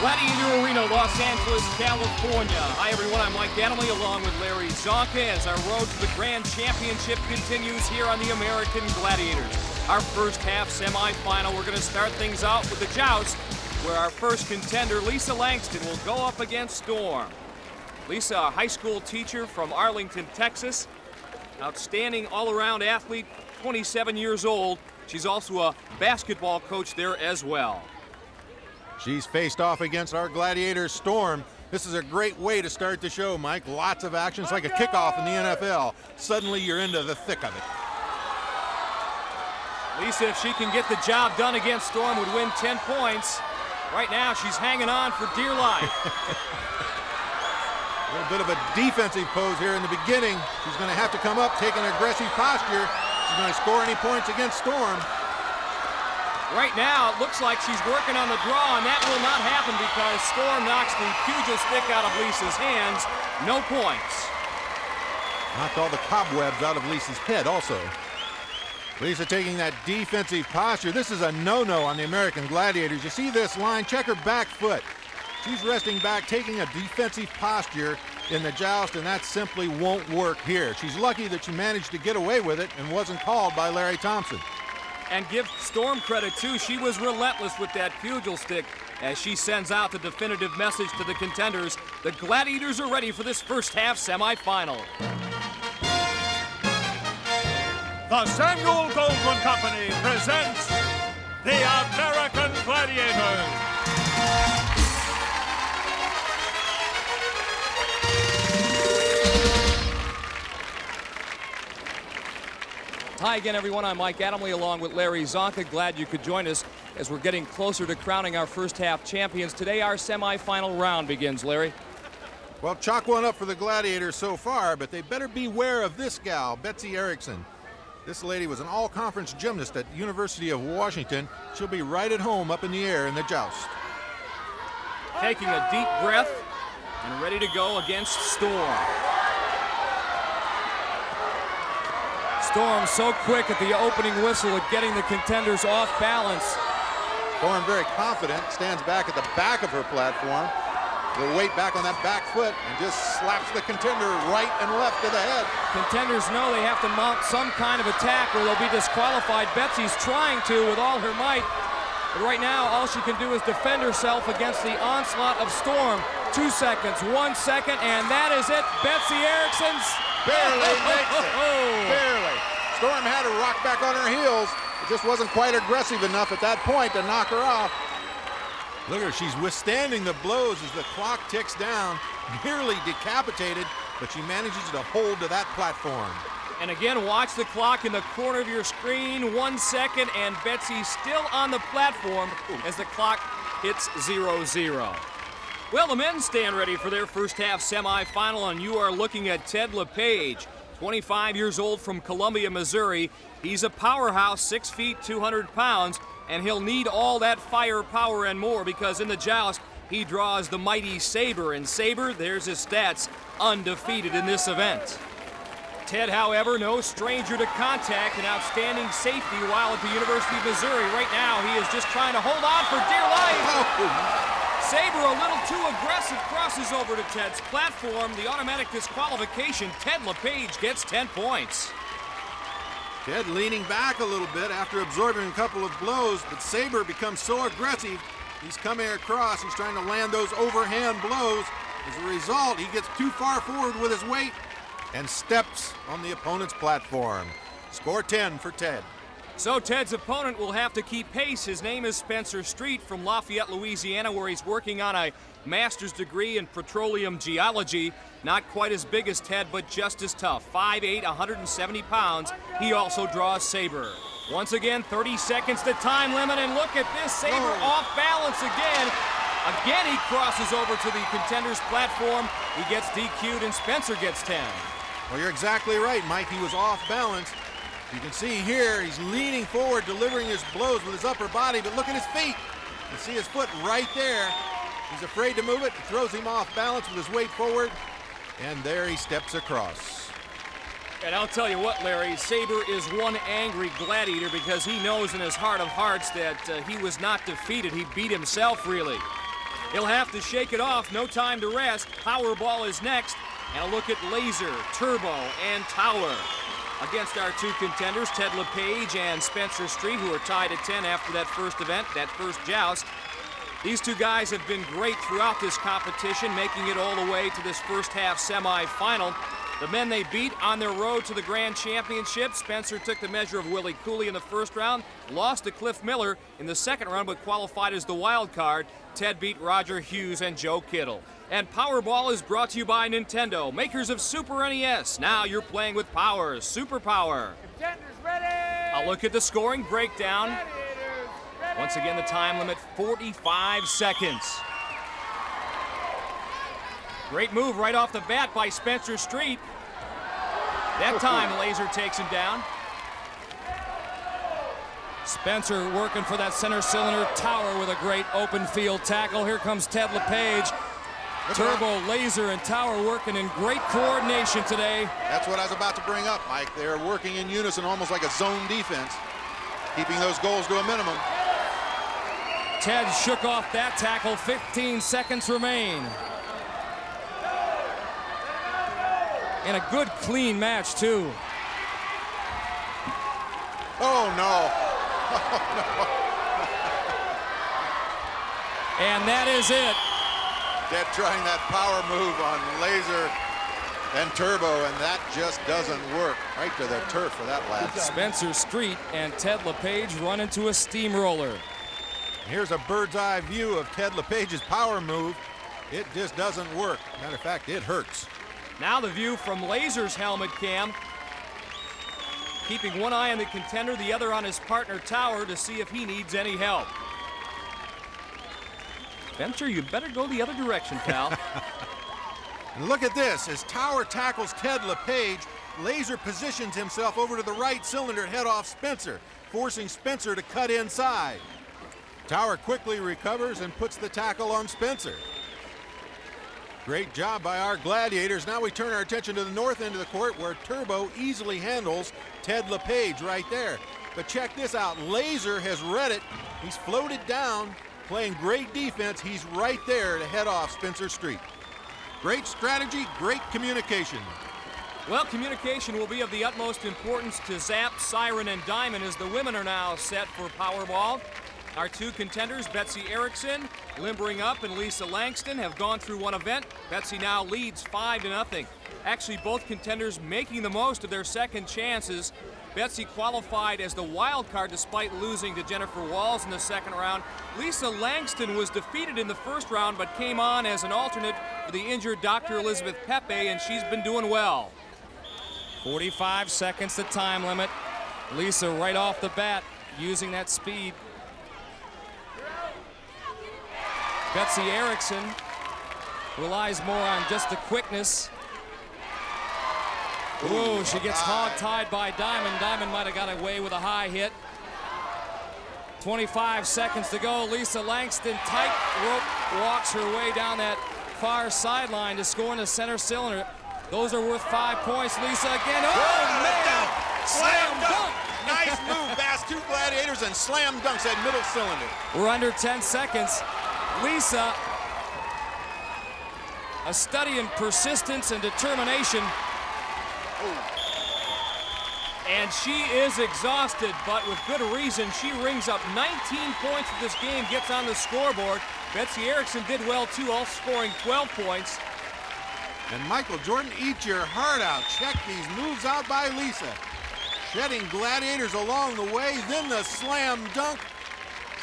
Gladiator Arena, Los Angeles, California. Hi everyone, I'm Mike Adamley along with Larry Zonka as our road to the Grand Championship continues here on the American Gladiators. Our first half semifinal, we're going to start things out with the Joust, where our first contender, Lisa Langston, will go up against Storm. Lisa, a high school teacher from Arlington, Texas. Outstanding all-around athlete, 27 years old. She's also a basketball coach there as well. She's faced off against our Gladiator Storm. This is a great way to start the show, Mike. Lots of action. It's like a kickoff in the NFL. Suddenly you're into the thick of it. Lisa, if she can get the job done against Storm, would win 10 points. Right now, she's hanging on for dear life. A little bit of a defensive pose here in the beginning. She's going to have to come up, take an aggressive posture. She's going to score any points against Storm. Right now, it looks like she's working on the draw, and that will not happen because Storm knocks the pugil stick out of Lisa's hands. No points. Knocked all the cobwebs out of Lisa's head also. Lisa taking that defensive posture. This is a no-no on the American Gladiators. You see this line? Check her back foot. She's resting back, taking a defensive posture in the Joust, and that simply won't work here. She's lucky that she managed to get away with it and wasn't called by Larry Thompson. And give Storm credit, too. She was relentless with that pugil stick as she sends out the definitive message to the contenders. The Gladiators are ready for this first half semifinal. The Samuel Goldwyn Company presents the American Gladiators. Hi again, everyone. I'm Mike Adamley along with Larry Zonka. Glad you could join us as we're getting closer to crowning our first half champions. Today, our semifinal round begins, Larry. Well, chalk one up for the Gladiators so far, but they better beware of this gal, Betsy Erickson. This lady was an all-conference gymnast at the University of Washington. She'll be right at home up in the air in the Joust. Taking a deep breath and ready to go against Storm. Storm so quick at the opening whistle at getting the contenders off balance. Storm very confident, stands back at the back of her platform. The weight back on that back foot and just slaps the contender right and left to the head. Contenders know they have to mount some kind of attack or they'll be disqualified. Betsy's trying to with all her might. But right now, all she can do is defend herself against the onslaught of Storm. 2 seconds, 1 second, and that is it. Betsy Erickson's barely makes it. Barely. Storm had her rock back on her heels. It just wasn't quite aggressive enough at that point to knock her off. Look at her, she's withstanding the blows as the clock ticks down, nearly decapitated, but she manages to hold to that platform. And again, watch the clock in the corner of your screen. 1 second, and Betsy's still on the platform as the clock hits 0-0. Well, the men stand ready for their first half semifinal, and you are looking at Ted LePage, 25 years old from Columbia, Missouri. He's a powerhouse, 6 feet, 200 pounds, and he'll need all that firepower and more because in the Joust, he draws the mighty Sabre, and Sabre, there's his stats, undefeated in this event. Ted, however, no stranger to contact and outstanding safety while at the University of Missouri. Right now, he is just trying to hold on for dear life. Sabre, a little too aggressive, crosses over to Ted's platform. The automatic disqualification. Ted LePage gets 10 points. Ted leaning back a little bit after absorbing a couple of blows, but Sabre becomes so aggressive. He's coming across. He's trying to land those overhand blows. As a result, he gets too far forward with his weight and steps on the opponent's platform. Score 10 for Ted. So Ted's opponent will have to keep pace. His name is Spencer Street from Lafayette, Louisiana, where he's working on a master's degree in petroleum geology. Not quite as big as Ted, but just as tough. 5'8", 170 pounds. He also draws Sabre. Once again, 30 seconds to time limit, and look at this. Sabre off balance again. Again, he crosses over to the contender's platform. He gets DQ'd, and Spencer gets 10. Well, you're exactly right, Mike. He was off balance. You can see here, he's leaning forward, delivering his blows with his upper body, but look at his feet. You can see his foot right there. He's afraid to move it. It throws him off balance with his weight forward, and there he steps across. And I'll tell you what, Larry, Sabre is one angry gladiator because he knows in his heart of hearts that he was not defeated. He beat himself, really. He'll have to shake it off. No time to rest. Powerball is next. And a look at Laser, Turbo, and Tower. Against our two contenders, Ted LePage and Spencer Street, who are tied at 10 after that first event, that first joust. These two guys have been great throughout this competition, making it all the way to this first half semifinal. The men they beat on their road to the Grand Championship. Spencer took the measure of Willie Cooley in the first round, lost to Cliff Miller in the second round, but qualified as the wild card. Ted beat Roger Hughes and Joe Kittle. And Powerball is brought to you by Nintendo, makers of Super NES. Now you're playing with power, Super Power. Contenders ready! A look at the scoring breakdown. Gladiators ready! Once again, the time limit, 45 seconds. Great move right off the bat by Spencer Street. That time, Laser takes him down. Spencer working for that center cylinder. Tower with a great open field tackle. Here comes Ted LePage. Turbo, Laser, and Tower working in great coordination today. That's what I was about to bring up, Mike. They're working in unison, almost like a zone defense, keeping those goals to a minimum. Ted shook off that tackle. 15 seconds remain. And a good, clean match, too. Oh, no. And that is it. Ted trying that power move on Laser and Turbo, and that just doesn't work. Right to the turf for that lad. Spencer Street and Ted LePage run into a steamroller. Here's a bird's eye view of Ted LePage's power move. It just doesn't work. Matter of fact, it hurts. Now the view from Laser's helmet cam. Keeping one eye on the contender, the other on his partner Tower to see if he needs any help. Spencer, you better go the other direction, pal. And look at this. As Tower tackles Ted LePage, Laser positions himself over to the right cylinder to head off Spencer, forcing Spencer to cut inside. Tower quickly recovers and puts the tackle on Spencer. Great job by our Gladiators. Now we turn our attention to the north end of the court, where Turbo easily handles Ted LePage right there. But check this out. Laser has read it. He's floated down, playing great defense. He's right there to head off Spencer Street. Great strategy, great communication. Well, communication will be of the utmost importance to Zap, Siren, and Diamond as the women are now set for Powerball. Our two contenders, Betsy Erickson, limbering up, and Lisa Langston, have gone through one event. Betsy now leads 5-0. Actually, both contenders making the most of their second chances. Betsy qualified as the wild card despite losing to Jennifer Walls in the second round. Lisa Langston was defeated in the first round but came on as an alternate for the injured Dr. Elizabeth Pepe, and she's been doing well. 45 seconds the time limit. Lisa right off the bat using that speed. Betsy Erickson relies more on just the quickness. Ooh, she gets hog-tied by Diamond. Diamond might have got away with a high hit. 25 seconds to go. Lisa Langston tight rope walks her way down that far sideline to score in the center cylinder. Those are worth 5 points. Lisa again. Oh, man! Slam dunk! Nice move past two Gladiators and slam dunks that middle cylinder. We're under 10 seconds. Lisa, a study in persistence and determination. And she is exhausted, but with good reason. She rings up 19 points for this game, gets on the scoreboard. Betsy Erickson did well too, all scoring 12 points. And Michael Jordan, eat your heart out. Check these moves out by Lisa. Shedding Gladiators along the way, then the slam dunk.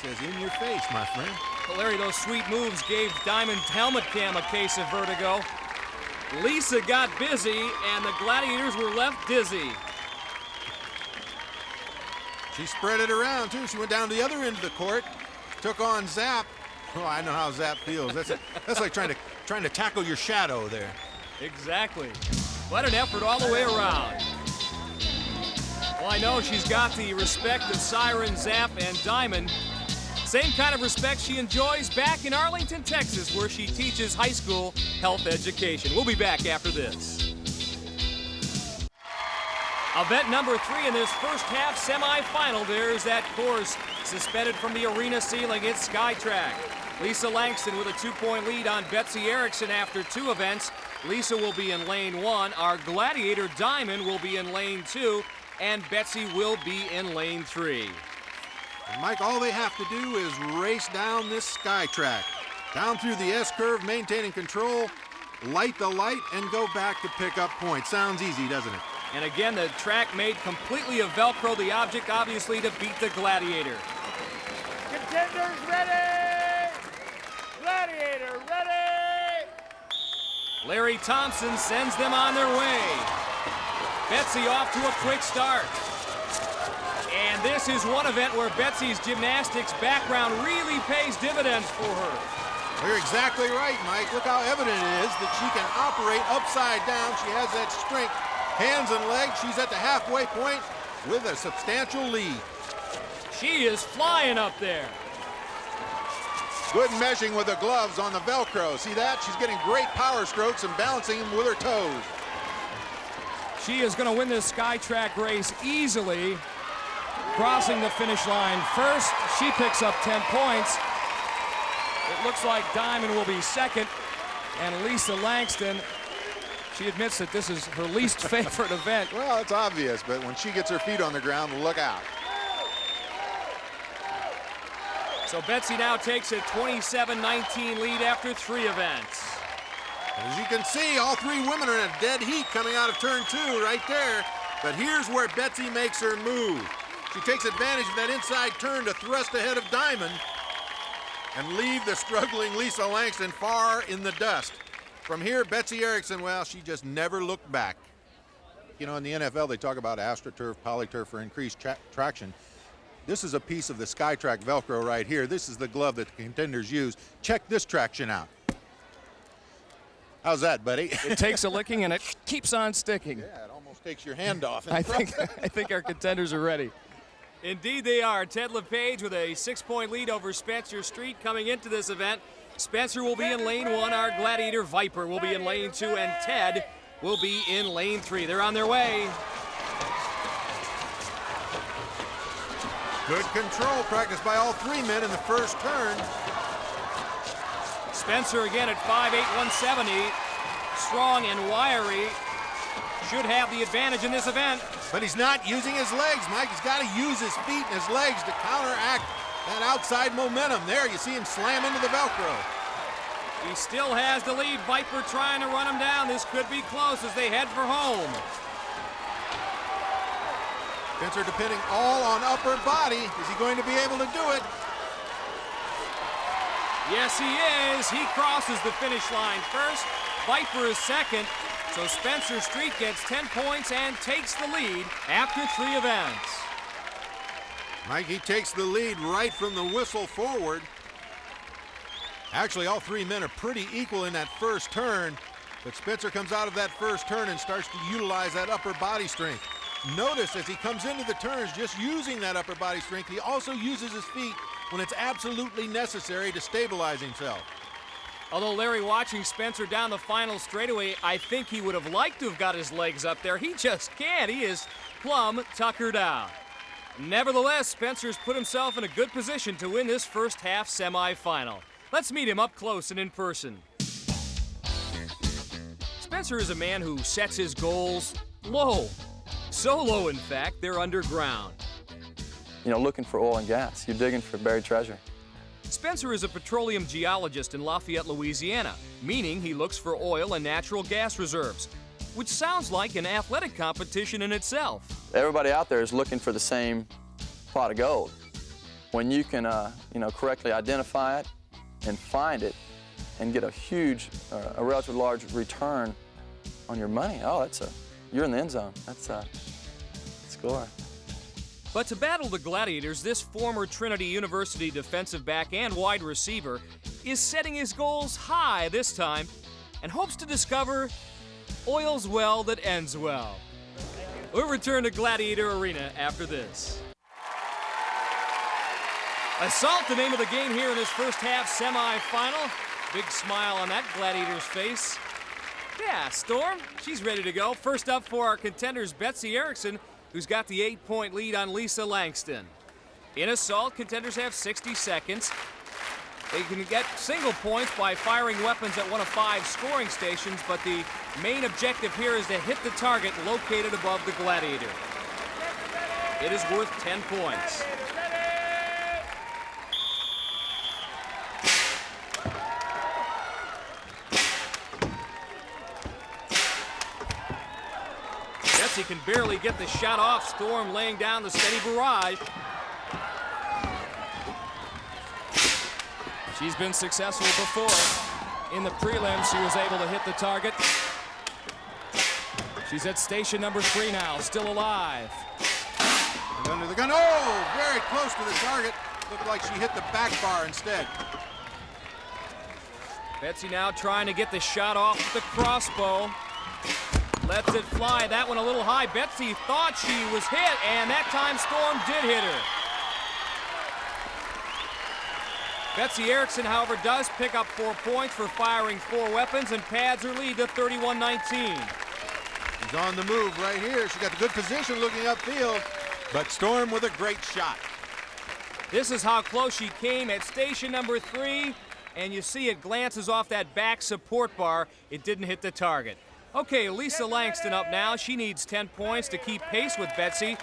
Says in your face, my friend. Larry, those sweet moves gave Diamond's helmet cam a case of vertigo. Lisa got busy, and the Gladiators were left dizzy. She spread it around, too. She went down to the other end of the court, took on Zap. Oh, I know how Zap feels. That's like trying to tackle your shadow there. Exactly. What an effort all the way around. Well, I know she's got the respect of Siren, Zap, and Diamond. Same kind of respect she enjoys back in Arlington, Texas, where she teaches high school health education. We'll be back after this. Event number 3 in this first half semifinal. There's that course suspended from the arena ceiling, it's Skytrack. Lisa Langston with a 2-point lead on Betsy Erickson after 2 events. Lisa will be in lane 1. Our Gladiator Diamond will be in lane 2. And Betsy will be in lane 3. And Mike, all they have to do is race down this Skytrack. Down through the S-curve, maintaining control, light the light, and go back to pick up points. Sounds easy, doesn't it? And again, the track made completely of Velcro, the object obviously to beat the Gladiator. Contenders ready! Gladiator ready! Larry Thompson sends them on their way. Betsy off to a quick start. And this is one event where Betsy's gymnastics background really pays dividends for her. You're exactly right, Mike. Look how evident it is that she can operate upside down. She has that strength, hands and legs. She's at the halfway point with a substantial lead. She is flying up there. Good meshing with the gloves on the Velcro. See that? She's getting great power strokes and balancing them with her toes. She is going to win this Skytrack race easily, crossing the finish line first. She picks up 10 points. It looks like Diamond will be second, and Lisa Langston, she admits that this is her least favorite event. Well, it's obvious, but when she gets her feet on the ground, look out. So Betsy now takes a 27-19 lead after 3 events. As you can see, all 3 women are in a dead heat coming out of turn 2 right there. But here's where Betsy makes her move. She takes advantage of that inside turn to thrust ahead of Diamond and leave the struggling Lisa Langston far in the dust. From here, Betsy Erickson, well, she just never looked back. You know, in the NFL, they talk about AstroTurf, Polyturf for increased traction. This is a piece of the Skytrack Velcro right here. This is the glove that the Contenders use. Check this traction out. How's that, buddy? It takes a licking and it keeps on sticking. Yeah, it almost takes your hand off. I think our Contenders are ready. Indeed they are. Ted LePage with a 6-point lead over Spencer Street coming into this event. Spencer will be in lane 1. Our Gladiator Viper will be in lane 2. And Ted will be in lane 3. They're on their way. Good control practiced by all 3 men in the first turn. Spencer again at 5'8", 170. Strong and wiry. Should have the advantage in this event. But he's not using his legs, Mike. He's got to use his feet and his legs to counteract that outside momentum. There, you see him slam into the Velcro. He still has the lead. Viper trying to run him down. This could be close as they head for home. Spencer depending all on upper body. Is he going to be able to do it? Yes, he is. He crosses the finish line first. Viper is second. So Spencer Street gets 10 points and takes the lead after 3 events. Mike, he takes the lead right from the whistle forward. Actually, all 3 men are pretty equal in that first turn, but Spencer comes out of that first turn and starts to utilize that upper body strength. Notice as he comes into the turns, just using that upper body strength, he also uses his feet when it's absolutely necessary to stabilize himself. Although Larry, watching Spencer down the final straightaway, I think he would have liked to have got his legs up there. He just can't. He is plumb tuckered out. Nevertheless, Spencer's put himself in a good position to win this first half semifinal. Let's meet him up close and in person. Spencer is a man who sets his goals low. So low, in fact, they're underground. You know, looking for oil and gas. You're digging for buried treasure. Spencer is a petroleum geologist in Lafayette, Louisiana, meaning he looks for oil and natural gas reserves, which sounds like an athletic competition in itself. Everybody out there is looking for the same pot of gold. When you can, correctly identify it and find it and get a huge, a relatively large return on your money, you're in the end zone. That's a score. But to battle the Gladiators, this former Trinity University defensive back and wide receiver is setting his goals high this time and hopes to discover oil's well that ends well. We'll return to Gladiator Arena after this. Assault, the name of the game here in this first half semifinal. Big smile on that Gladiator's face. Yeah, Storm, she's ready to go. First up for our Contenders, Betsy Erickson, who's got the 8-point lead on Lisa Langston. In assault, contenders have 60 seconds. They can get single points by firing weapons at one of 5 scoring stations, but the main objective here is to hit the target located above the Gladiator. It is worth 10 points. Betsy can barely get the shot off. Storm laying down the steady barrage. She's been successful before. In the prelims, she was able to hit the target. She's at station number 3 now, still alive. And under the gun, oh, very close to the target. Looked like she hit the back bar instead. Betsy now trying to get the shot off with the crossbow. Lets it fly, that one a little high. Betsy thought she was hit, and that time Storm did hit her. Betsy Erickson, however, does pick up 4 points for firing 4 weapons and pads her lead to 31-19. She's on the move right here. She got the good position looking upfield, but Storm with a great shot. This is how close she came at station number 3, and you see it glances off that back support bar. It didn't hit the target. Okay, Lisa Langston up now. She needs 10 points to keep pace with Betsy.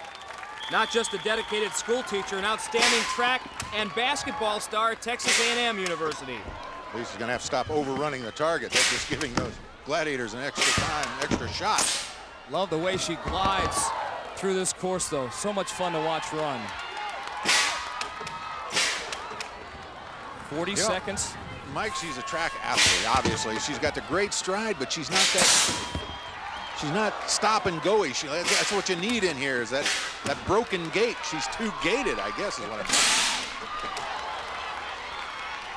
Not just a dedicated school teacher, an outstanding track and basketball star at Texas A&M University. Lisa's gonna have to stop overrunning the target. That's just giving those Gladiators an extra time, extra shot. Love the way she glides through this course, though. So much fun to watch run. 40 seconds. Mike, she's a track athlete, obviously. She's got the great stride, but she's not stop and go-y. That's what you need in here, is that broken gait. She's too gated, I guess, is what I'm saying.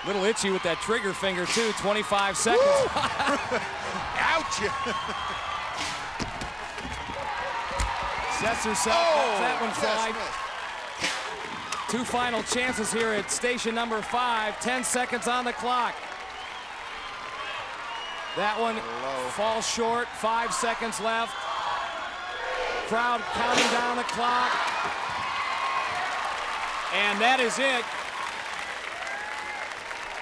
Little itchy with that trigger finger, too. 25 seconds. Ouch! Sets herself, lets that one fly. 2 final chances here at station number 5. 10 seconds on the clock. That one falls short. 5 seconds left. Crowd counting down the clock. And that is it.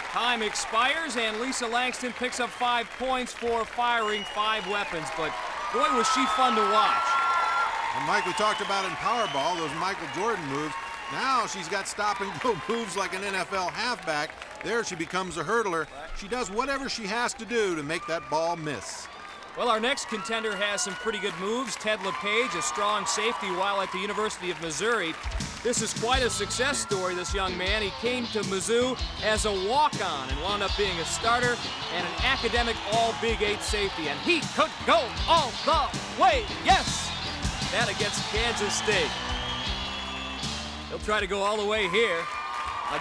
Time expires, and Lisa Langston picks up 5 points for firing 5 weapons. But boy, was she fun to watch. And Mike, we talked about in Powerball, those Michael Jordan moves. Now she's got stop-and-go moves like an NFL halfback. There she becomes a hurdler. She does whatever she has to do to make that ball miss. Well, our next contender has some pretty good moves. Ted LePage, a strong safety while at the University of Missouri. This is quite a success story, this young man. He came to Mizzou as a walk-on and wound up being a starter and an academic all-Big 8 safety. And he could go all the way. Yes! That against Kansas State. He'll try to go all the way here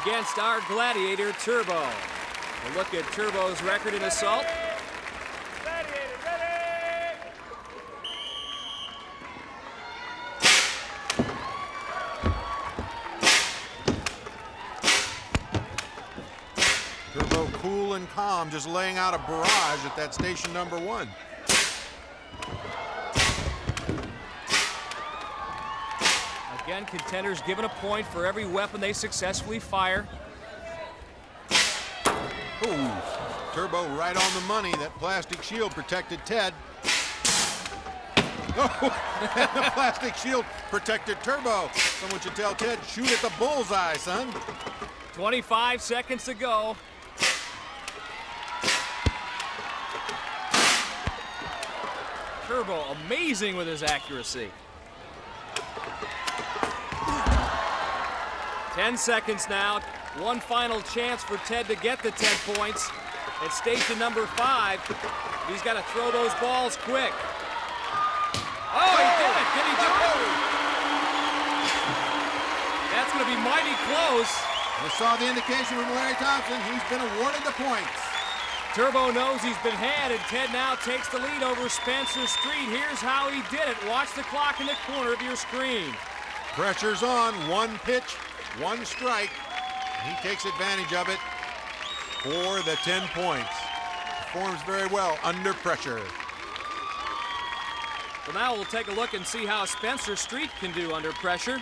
against our Gladiator, Turbo. A look at Turbo's record in assault. Gladiator, ready! Turbo cool and calm, just laying out a barrage at that station number 1. Again, contenders given a point for every weapon they successfully fire. Ooh, Turbo right on the money. That plastic shield protected Ted. Oh, and the plastic shield protected Turbo. Someone should tell Ted, shoot at the bullseye, son. 25 seconds to go. Turbo amazing with his accuracy. 10 seconds now. One final chance for Ted to get the 10 points. At station number 5, he's got to throw those balls quick. Oh, he did it! Did he do it? That's going to be mighty close. I saw the indication from Larry Thompson. He's been awarded the points. Turbo knows he's been had, and Ted now takes the lead over Spencer Street. Here's how he did it. Watch the clock in the corner of your screen. Pressure's on. 1 pitch, 1 strike. He takes advantage of it for the 10 points. Performs very well under pressure. So now we'll take a look and see how Spencer Street can do under pressure.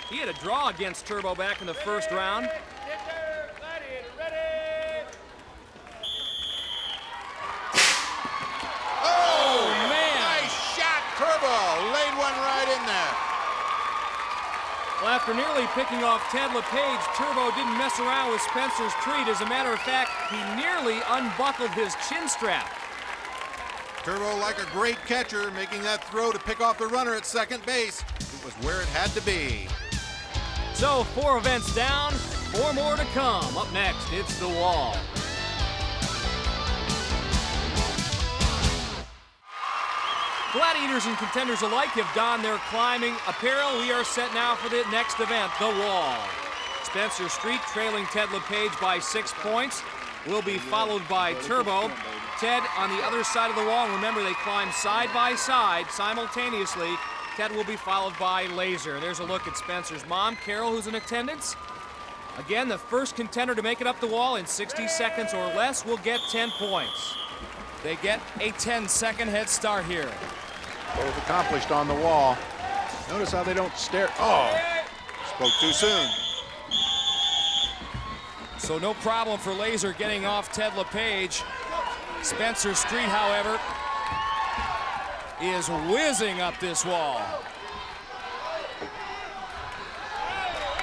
He had a draw against Turbo back in the first round. Contender, Gladiator, ready. Oh, man. Nice shot, Turbo. Laid one right in there. Well, after nearly picking off Ted LePage, Turbo didn't mess around with Spencer's treat. As a matter of fact, he nearly unbuckled his chin strap. Turbo, like a great catcher, making that throw to pick off the runner at second base. It was where it had to be. So 4 events down, 4 more to come. Up next, it's the wall. Gladiators and contenders alike have donned their climbing apparel. We are set now for the next event, the wall. Spencer Street, trailing Ted LePage by 6 points, will be followed by Turbo. Ted on the other side of the wall. Remember, they climb side by side simultaneously. Ted will be followed by Laser. There's a look at Spencer's mom, Carol, who's in attendance. Again, the first contender to make it up the wall in 60 seconds or less will get 10 points. They get a 10-second head start here. Both accomplished on the wall. Notice how they don't stare. Oh, spoke too soon. So no problem for Laser getting off Ted LePage. Spencer Street, however, is whizzing up this wall.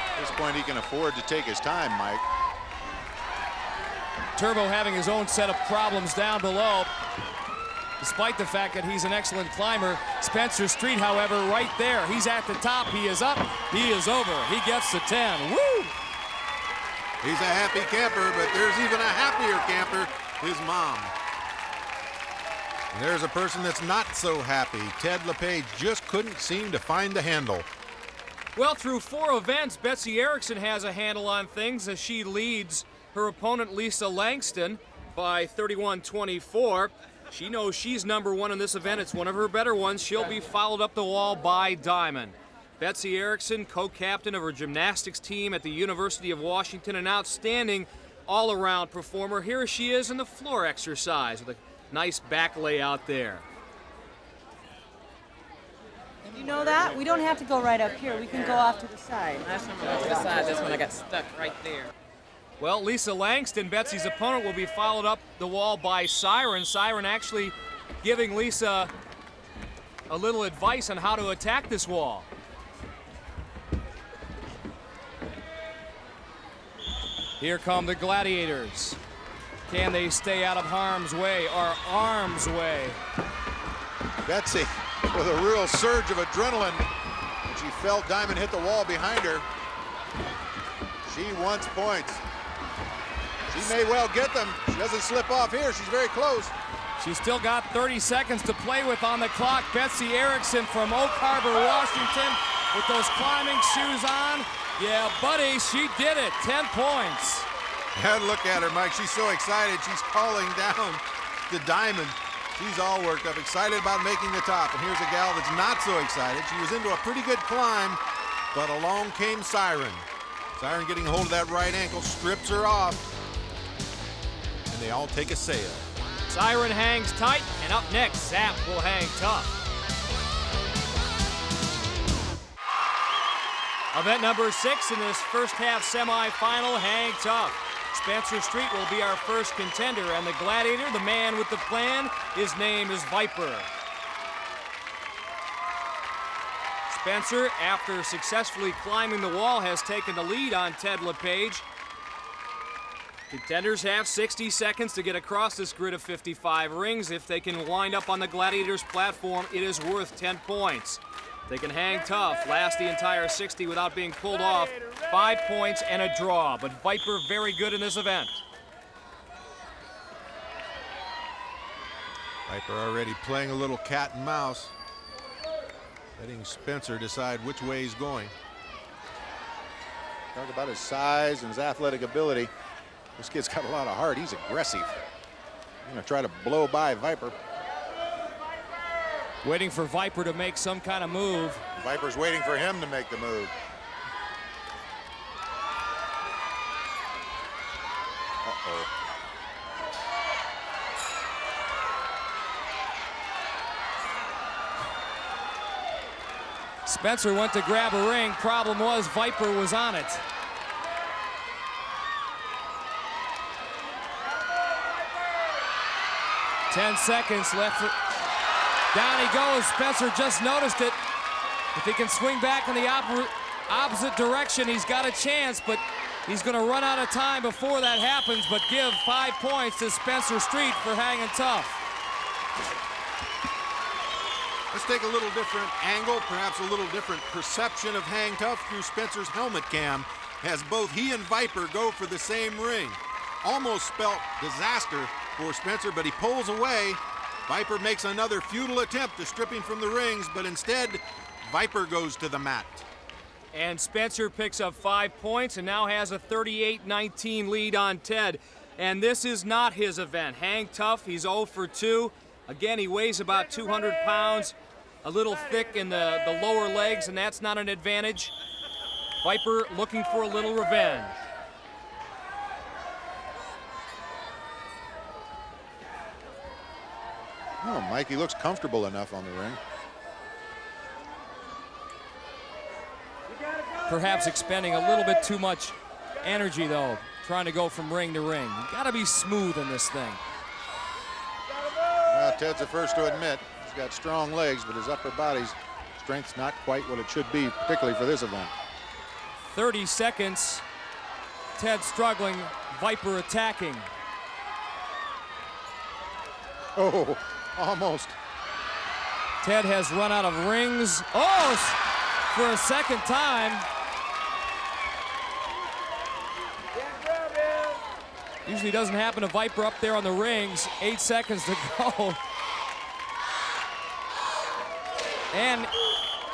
At this point, he can afford to take his time, Mike. Turbo having his own set of problems down below. Despite the fact that he's an excellent climber, Spencer Street, however, right there. He's at the top, he is up, he is over. He gets the 10, woo! He's a happy camper, but there's even a happier camper, his mom. And there's a person that's not so happy. Ted LePage just couldn't seem to find the handle. Well, through 4 events, Betsy Erickson has a handle on things as she leads her opponent, Lisa Langston, by 31-24. She knows she's #1 in this event. It's one of her better ones. She'll be followed up the wall by Diamond. Betsy Erickson, co-captain of her gymnastics team at the University of Washington, an outstanding all-around performer. Here she is in the floor exercise with a nice back layout there. You know that? We don't have to go right up here. We can go off to the side. Last time I went to the side, that's when I got stuck right there. Well, Lisa Langston, Betsy's opponent, will be followed up the wall by Siren. Siren actually giving Lisa a little advice on how to attack this wall. Here come the Gladiators. Can they stay out of harm's way or arm's way? Betsy with a real surge of adrenaline when she felt Diamond hit the wall behind her. She wants points. She may well get them. She doesn't slip off here. She's very close. She's still got 30 seconds to play with on the clock. Betsy Erickson from Oak Harbor, Washington, with those climbing shoes on. Yeah, buddy, she did it. 10 points. Yeah, look at her, Mike. She's so excited. She's calling down the Diamond. She's all worked up, excited about making the top. And here's a gal that's not so excited. She was into a pretty good climb, but along came Siren. Siren getting a hold of that right ankle, strips her off. And they all take a sail. Siren hangs tight, and up next, Zap will hang tough. Event number 6 in this first half semifinal, hang tough. Spencer Street will be our first contender, and the Gladiator, the man with the plan, his name is Viper. Spencer, after successfully climbing the wall, has taken the lead on Ted LePage. Contenders have 60 seconds to get across this grid of 55 rings. If they can wind up on the Gladiators platform, it is worth 10 points. They can hang tough, last the entire 60 without being pulled off. 5 points and a draw, but Viper very good in this event. Viper already playing a little cat and mouse, letting Spencer decide which way he's going. Talk about his size and his athletic ability. This kid's got a lot of heart. He's aggressive. I'm going to try to blow by Viper. Waiting for Viper to make some kind of move. Viper's waiting for him to make the move. Uh-oh. Spencer went to grab a ring. Problem was, Viper was on it. Ten seconds left. Down he goes. Spencer just noticed it. If he can swing back in the opposite direction, he's got a chance, but he's going to run out of time before that happens. But give 5 points to Spencer Street for hanging tough. Let's take a little different angle, perhaps a little different perception of hang tough through Spencer's helmet cam, as both he and Viper go for the same ring. Almost spelt disaster for Spencer, but he pulls away. Viper makes another futile attempt to strip him from the rings, but instead, Viper goes to the mat. And Spencer picks up 5 points and now has a 38-19 lead on Ted. And this is not his event. Hang tough, he's 0 for 2. Again, he weighs about 200 pounds, a little thick in the lower legs, and that's not an advantage. Viper looking for a little revenge. Oh, Mikey looks comfortable enough on the ring. Perhaps expending a little bit too much energy, though, trying to go from ring to ring. You gotta be smooth in this thing. Well, Ted's the first to admit he's got strong legs, but his upper body's strength's not quite what it should be, particularly for this event. 30 seconds. Ted struggling, Viper attacking. Oh, almost. Ted has run out of rings. Oh, for a second time. Usually doesn't happen to Viper up there on the rings. 8 seconds to go. And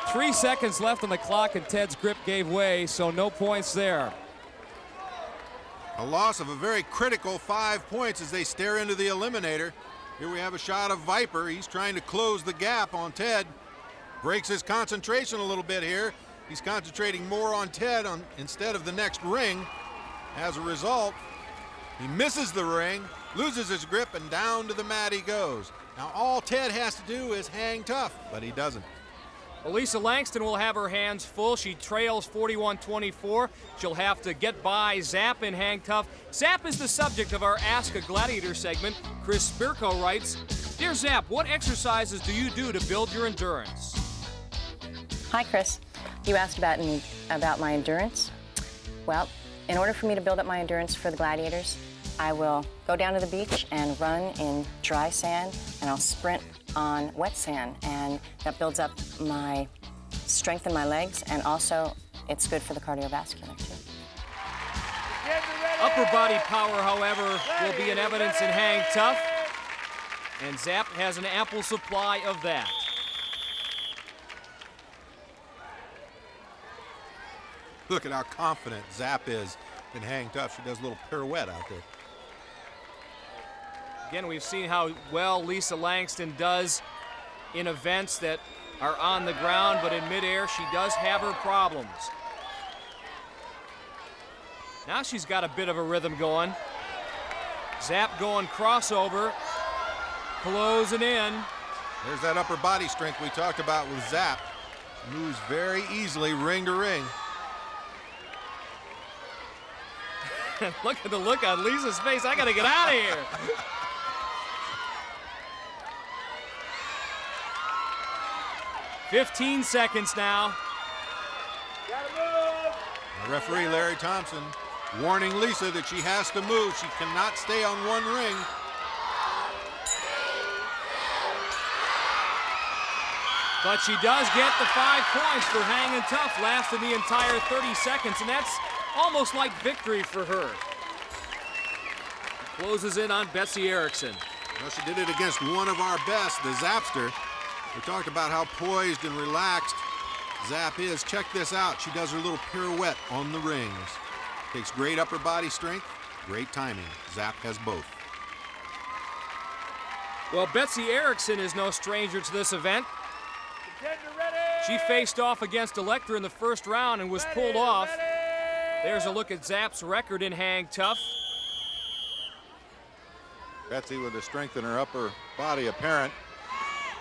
3 seconds left on the clock, and Ted's grip gave way, so no points there. A loss of a very critical 5 points as they stare into the Eliminator. Here we have a shot of Viper. He's trying to close the gap on Ted. Breaks his concentration a little bit here. He's concentrating more on Ted instead of the next ring. As a result, he misses the ring, loses his grip, and down to the mat he goes. Now all Ted has to do is hang tough, but he doesn't. Well, Lisa Langston will have her hands full. She trails 41-24. She'll have to get by Zap and hang tough. Zap is the subject of our Ask a Gladiator segment. Chris Spirko writes, "Dear Zap, what exercises do you do to build your endurance?" Hi, Chris. You asked about my endurance. Well, in order for me to build up my endurance for the Gladiators, I will go down to the beach and run in dry sand, and I'll sprint on wet sand, and that builds up my strength in my legs, and also it's good for the cardiovascular too. Upper body power, however, will be in evidence in hang tough, and Zap has an ample supply of that. Look at how confident Zap is in hang tough. She does a little pirouette out there. Again, we've seen how well Lisa Langston does in events that are on the ground, but in midair, she does have her problems. Now she's got a bit of a rhythm going. Zap going crossover, closing in. There's that upper body strength we talked about with Zap. Moves very easily ring to ring. Look at the look on Lisa's face. I gotta get out of here. "15 seconds now. The referee, Larry Thompson, warning Lisa that she has to move. She cannot stay on one ring. But she does get the 5 points for hanging tough, lasting the entire 30 seconds, and that's almost like victory for her. Closes in on Betsy Erickson. Well, she did it against one of our best, the Zapster. We talked about how poised and relaxed Zap is. Check this out. She does her little pirouette on the rings. Takes great upper body strength, great timing. Zap has both. Well, Betsy Erickson is no stranger to this event. She faced off against Electra in the first round and was pulled off. There's a look at Zap's record in hang tough. Betsy with the strength in her upper body apparent.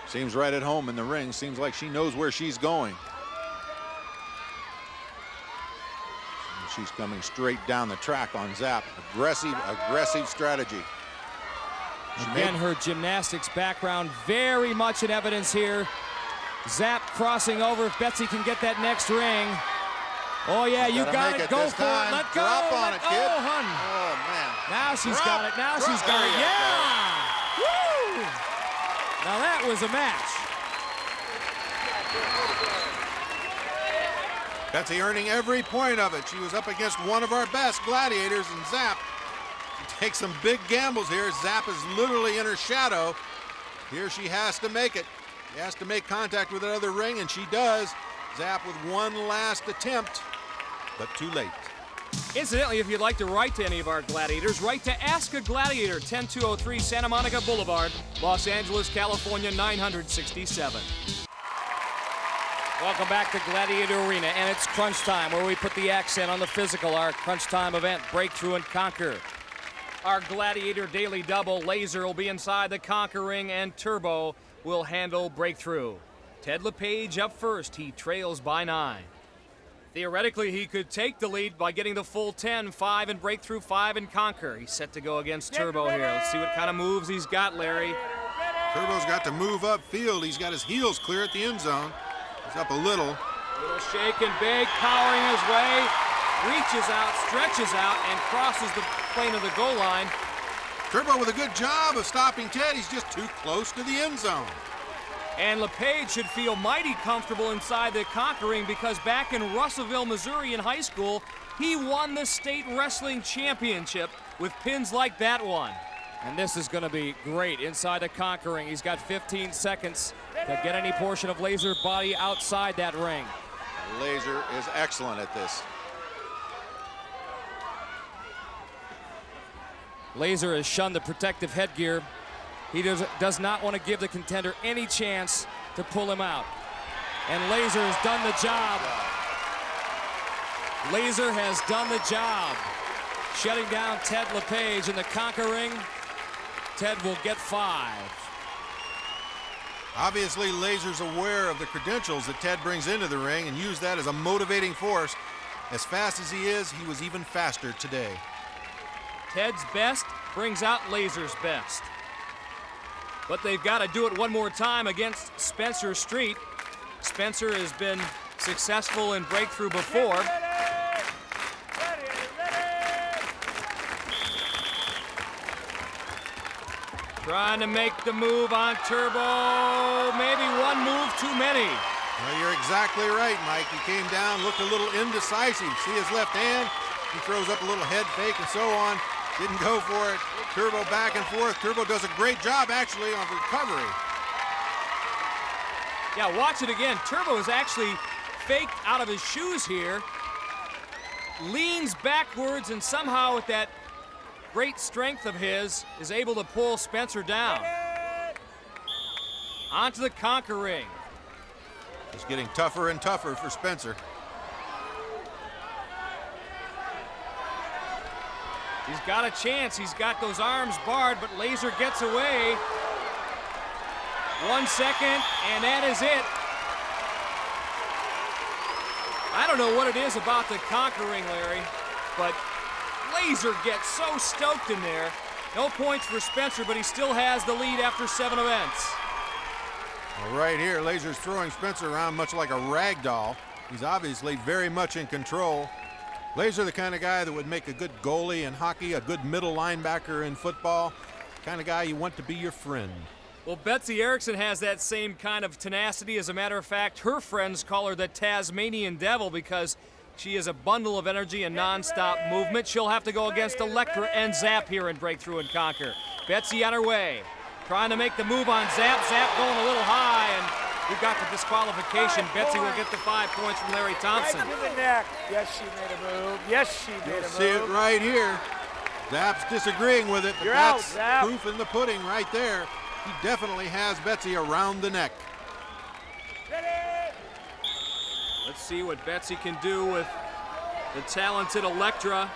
Seems right at home in the ring. Seems like she knows where she's going. she's coming straight down the track on Zap. Aggressive strategy. Again, her gymnastics background very much in evidence here. Zap crossing over. If Betsy can get that next ring. Oh, yeah, you got it. Go for it. Let go. Drop on it, kid. Hun. Oh, man. Now she's got it. Now she's got it. Yeah. Woo. Now that was a match. Betsy earning every point of it. She was up against one of our best gladiators, and Zap takes some big gambles here. Zap is literally in her shadow. Here she has to make it. She has to make contact with another ring, and she does. Zap with one last attempt, but too late. Incidentally, if you'd like to write to any of our gladiators, write to Ask a Gladiator, 10203 Santa Monica Boulevard, Los Angeles, California, 967. Welcome back to Gladiator Arena, and it's crunch time, where we put the accent on the physical, our crunch time event, Breakthrough and Conquer. Our Gladiator Daily Double, Laser, will be inside the Conquer ring, and Turbo will handle Breakthrough. Ted LePage up first. He trails by 9. Theoretically, he could take the lead by getting the full 10, 5 in Breakthrough, 5 in Conquer. He's set to go against Turbo here. Let's see what kind of moves he's got, Larry. Turbo's got to move upfield. He's got his heels clear at the end zone. He's up a little. Little shake and bake, powering his way, reaches out, stretches out, and crosses the plane of the goal line. Turbo with a good job of stopping Ted. He's just too close to the end zone. And LePage should feel mighty comfortable inside the Conquer ring, because back in Russellville, Missouri in high school, he won the state wrestling championship with pins like that one. And this is going to be great inside the Conquer ring. He's got 15 seconds to get any portion of Laser body outside that ring. Laser is excellent at this. Laser has shunned the protective headgear. He does not want to give the contender any chance to pull him out. And Laser has done the job. Laser has done the job. Shutting down Ted LePage in the Conquer ring. Ted will get 5. Obviously, Laser's aware of the credentials that Ted brings into the ring and used that as a motivating force. As fast as he is, he was even faster today. Ted's best brings out Laser's best. But they've got to do it one more time against Spencer Street. Spencer has been successful in Breakthrough before. Trying to make the move on Turbo. Maybe one move too many. Well, you're exactly right, Mike. He came down, looked a little indecisive. See his left hand? He throws up a little head fake and so on. Didn't go for it. Turbo back and forth. Turbo does a great job, actually, on recovery. Yeah, watch it again. Turbo is actually faked out of his shoes here. Leans backwards, and somehow with that great strength of his is able to pull Spencer down. Onto the Conquer ring. It's getting tougher and tougher for Spencer. He's got a chance. He's got those arms barred, but Laser gets away. 1 second, and that is it. I don't know what it is about the Conquer ring, Larry, but Laser gets so stoked in there. No points for Spencer, but he still has the lead after 7 events. Well, right here, Laser's throwing Spencer around much like a rag doll. He's obviously very much in control. Laser, the kind of guy that would make a good goalie in hockey, a good middle linebacker in football, the kind of guy you want to be your friend. Well, Betsy Erickson has that same kind of tenacity. As a matter of fact, her friends call her the Tasmanian Devil because she is a bundle of energy and non-stop movement. She'll have to go against Electra and Zap here in Breakthrough and Conquer. Betsy on her way, trying to make the move on Zap. Zap going a little high, and we've got the disqualification. Betsy will get the 5 points from Larry Thompson. Right to the neck. Yes, she made a move. Yes, she made a move. See it right here. Zap's disagreeing with it, but You're out, that's Zap. proof in the pudding right there. He definitely has Betsy around the neck. Ready? Let's see what Betsy can do with the talented Electra.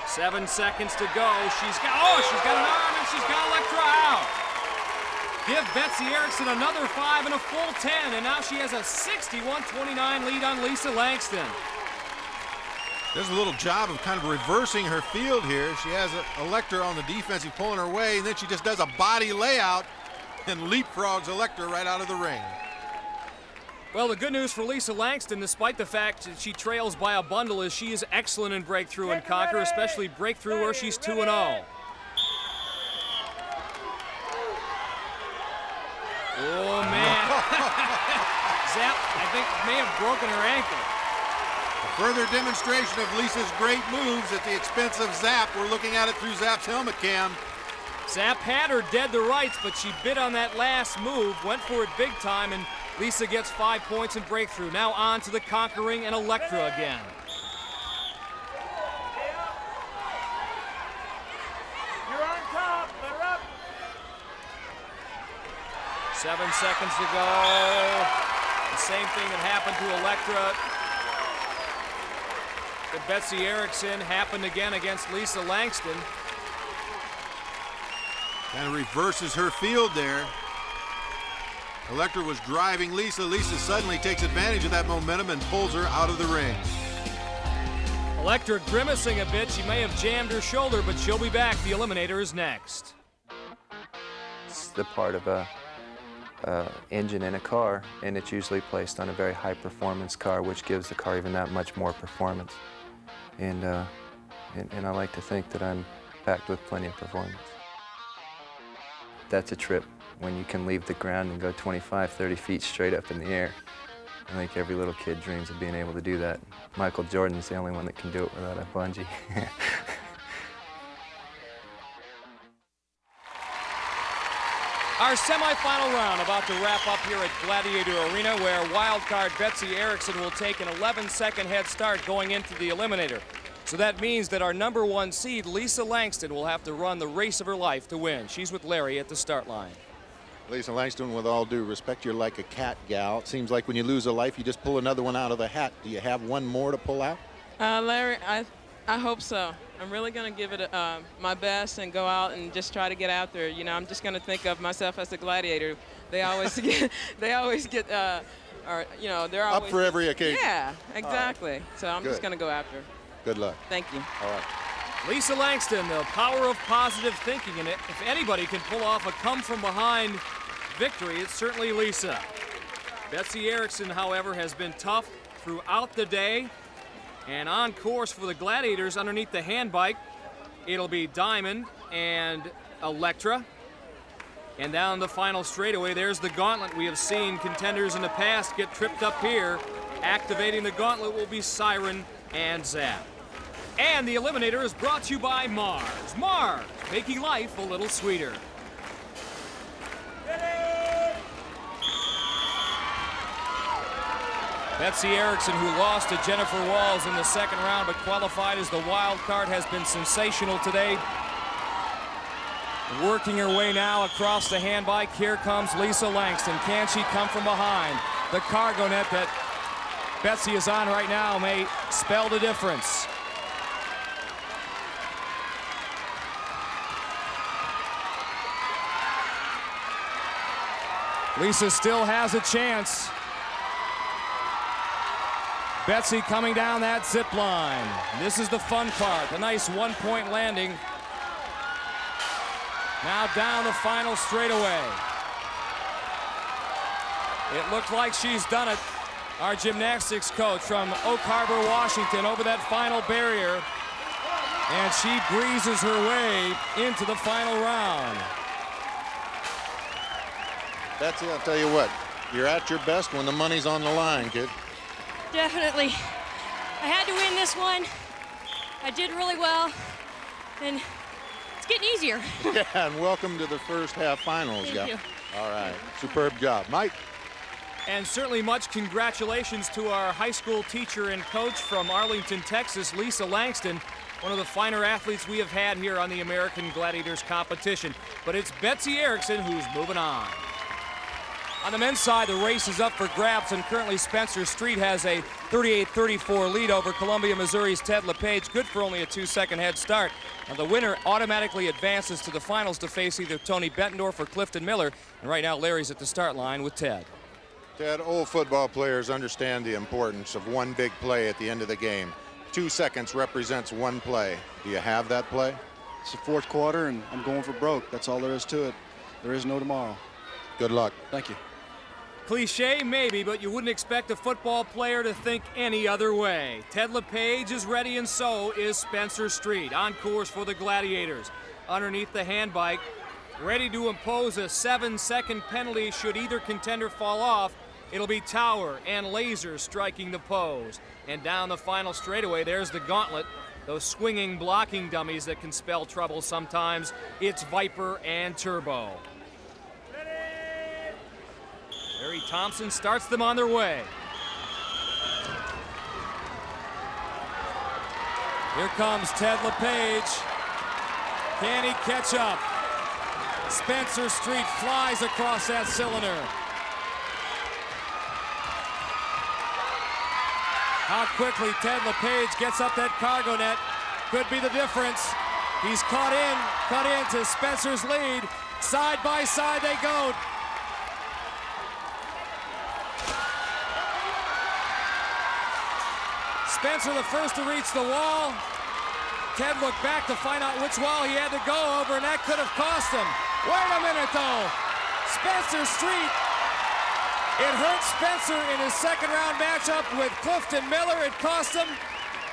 7 seconds to go. She's got an arm, and she's got Electra out. give Betsy Erickson another 5 and a full 10, and now she has a 61-29 lead on Lisa Langston. Does a little job of kind of reversing her field here. She has Electra on the defensive pulling her way, and then she just does a body layout and leapfrogs Electra right out of the ring. Well, the good news for Lisa Langston, despite the fact that she trails by a bundle, is she is excellent in breakthrough and conquer, especially breakthrough where she's 2-0. Oh, man. Zap, I think, may have broken her ankle. A further demonstration of Lisa's great moves at the expense of Zap. We're looking at it through Zap's helmet cam. Zap had her dead to rights, but she bit on that last move, went for it big time, and Lisa gets 5 points in breakthrough. Now on to the conquering and Electra again. You're on top. Let her up. 7 seconds to go. The same thing that happened to Electra, to Betsy Erickson, happened again against Lisa Langston. Kind of reverses her field there. Electra was driving Lisa. Lisa suddenly takes advantage of that momentum and pulls her out of the ring. Electra grimacing a bit. She may have jammed her shoulder, but she'll be back. The Eliminator is next. It's the part of a engine in a car, and it's usually placed on a very high performance car, which gives the car even that much more performance. And I like to think that I'm packed with plenty of performance. That's a trip when you can leave the ground and go 25, 30 feet straight up in the air. I think every little kid dreams of being able to do that. Michael Jordan's the only one that can do it without a bungee. Our semifinal round about to wrap up here at Gladiator Arena, where wildcard Betsy Erickson will take an 11-second head start going into the Eliminator. So that means that our #1 seed, Lisa Langston, will have to run the race of her life to win. She's with Larry at the start line. Lisa Langston, with all due respect, you're like a cat gal. It seems like when you lose a life, you just pull another one out of the hat. Do you have one more to pull out? Larry, I hope so. I'm really going to give it my best and go out and just try to get out there. You know, I'm just going to think of myself as a gladiator. They always get, or you know, they're always up for every occasion. Yeah, exactly. So I'm just going to go after. Good luck. Thank you. All right. Lisa Langston, the power of positive thinking, and if anybody can pull off a come-from-behind victory, it's certainly Lisa. Betsy Erickson, however, has been tough throughout the day, and on course for the Gladiators underneath the handbike, it'll be Diamond and Electra. And down the final straightaway, there's the gauntlet. We have seen contenders in the past get tripped up here. Activating the gauntlet will be Siren and Zap. And the Eliminator is brought to you by Mars. Mars, making life a little sweeter. Betsy Erickson, who lost to Jennifer Walls in the second round but qualified as the wild card, has been sensational today. Working her way now across the handbike. Here comes Lisa Langston. Can she come from behind? The cargo net that Betsy is on right now may spell the difference. Lisa still has a chance. Betsy coming down that zip line. This is the fun part, the nice one-point landing. Now down the final straightaway. It looked like she's done it. Our gymnastics coach from Oak Harbor, Washington, over that final barrier. And she breezes her way into the final round. Betsy, I'll tell you what, you're at your best when the money's on the line, kid. Definitely. I had to win this one. I did really well, and it's getting easier. Yeah, and welcome to the first half finals. Thank you. All right, superb job. Mike? And certainly much congratulations to our high school teacher and coach from Arlington, Texas, Lisa Langston, one of the finer athletes we have had here on the American Gladiators competition. But it's Betsy Erickson who's moving on. On the men's side, the race is up for grabs, and currently Spencer Street has a 38-34 lead over Columbia, Missouri's Ted LePage. Good for only a 2-second head start. Now the winner automatically advances to the finals to face either Tony Bettendorf or Clifton Miller. And right now Larry's at the start line with Ted. Ted, old football players understand the importance of one big play at the end of the game. 2 seconds represents one play. Do you have that play? It's the fourth quarter, and I'm going for broke. That's all there is to it. There is no tomorrow. Good luck. Thank you. Cliche maybe, but you wouldn't expect a football player to think any other way. Ted LePage is ready, and so is Spencer Street, on course for the Gladiators. Underneath the handbike, ready to impose a 7-second penalty should either contender fall off. It'll be Tower and Laser striking the pose. And down the final straightaway, there's the gauntlet. Those swinging blocking dummies that can spell trouble sometimes. It's Viper and Turbo. Larry Thompson starts them on their way. Here comes Ted LePage. Can he catch up? Spencer Street flies across that cylinder. How quickly Ted LePage gets up that cargo net could be the difference. He's cut into Spencer's lead. Side by side they go. Spencer the first to reach the wall. Ted looked back to find out which wall he had to go over, and that could have cost him. Wait a minute, though. Spencer Street. It hurt Spencer in his second-round matchup with Clifton Miller. It cost him,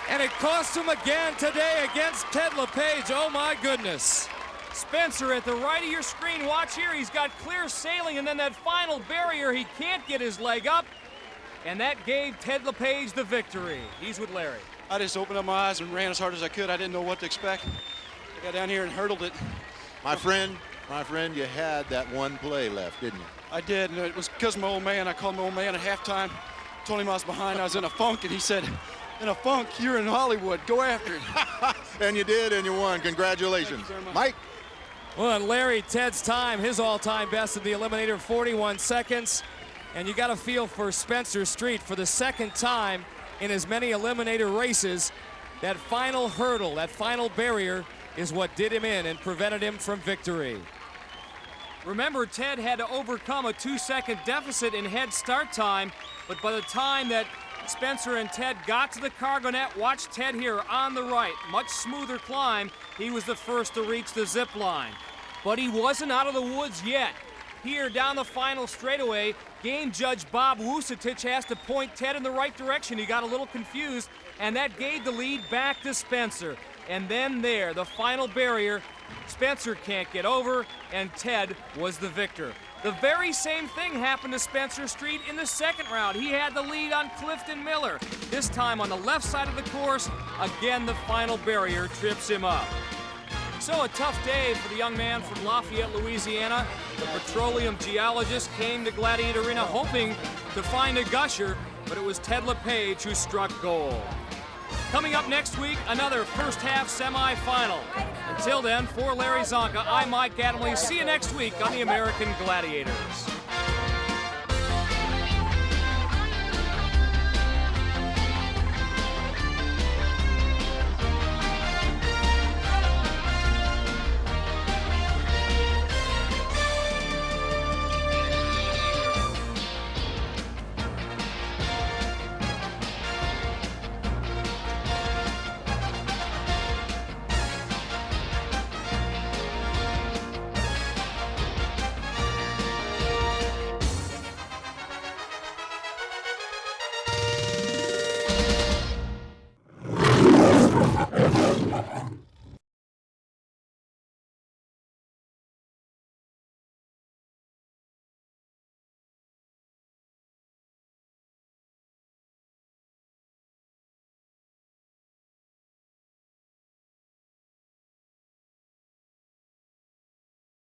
and it cost him again today against Ted LePage. Oh, my goodness. Spencer at the right of your screen. Watch here. He's got clear sailing, and then that final barrier, he can't get his leg up. And that gave Ted LePage the victory. He's with Larry. I just opened up my eyes and ran as hard as I could. I didn't know what to expect. I got down here and hurdled it. My friend, you had that one play left, didn't you? I did, and it was because of my old man. I called my old man at halftime, told him I was behind. I was in a funk, and he said, in a funk, you're in Hollywood. Go after it. And you did, and you won. Congratulations. Mike? Well, and Larry, Ted's time, his all-time best in the Eliminator, 41 seconds. And you got to feel for Spencer Street for the second time in as many Eliminator races. That final hurdle, that final barrier is what did him in and prevented him from victory. Remember, Ted had to overcome a 2-second deficit in head start time, but by the time that Spencer and Ted got to the cargo net, watch Ted here on the right, much smoother climb. He was the first to reach the zip line. But he wasn't out of the woods yet. Here down the final straightaway, game judge Bob Wusatich has to point Ted in the right direction. He got a little confused, and that gave the lead back to Spencer. And then there, the final barrier, Spencer can't get over, and Ted was the victor. The very same thing happened to Spencer Street in the second round. He had the lead on Clifton Miller. This time on the left side of the course, again the final barrier trips him up. So a tough day for the young man from Lafayette, Louisiana. The petroleum geologist came to Gladiator Arena hoping to find a gusher, but it was Ted LePage who struck gold. Coming up next week, another first half semifinal. Until then, for Larry Zonka, I'm Mike Adamle. See you next week on the American Gladiators.